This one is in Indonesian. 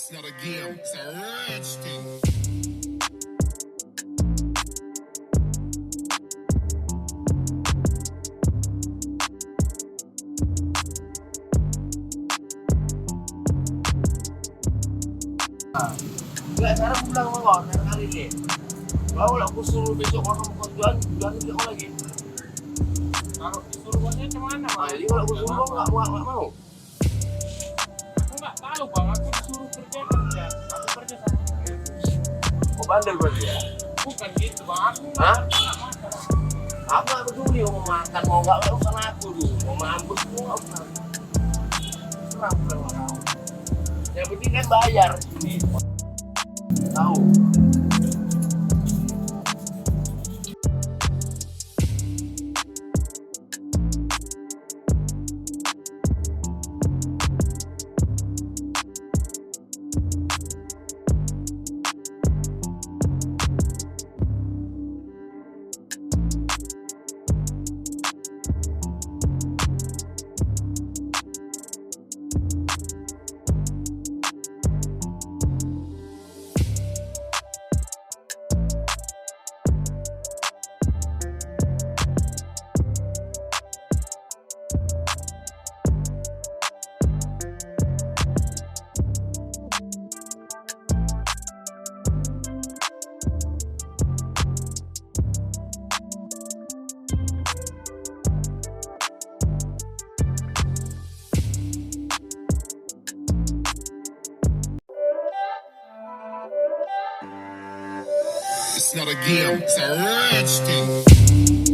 It's not a game, it's a rich thing. Enggak, sekarang pulang sama kau, sekarang kali ini. Kalau aku suruh besok makan jualan juga kau lagi. Kalau disuruhnya kemana Nah, bang? jadi kalau aku suruh kau nggak mau. Aku nggak tahu bang, aku disuruh kerja. Aku kerja sama dia. Kau bandel berarti ya? Bukan gitu bang, aku Hah? nggak makan. Aku nggak peduli mau makan mau nggak urusan aku dulu. Mau mampus mau nggak usah. Serang sama kau. Yang penting kan bayar sini. Tahu? It's not a game, it's a rich thing.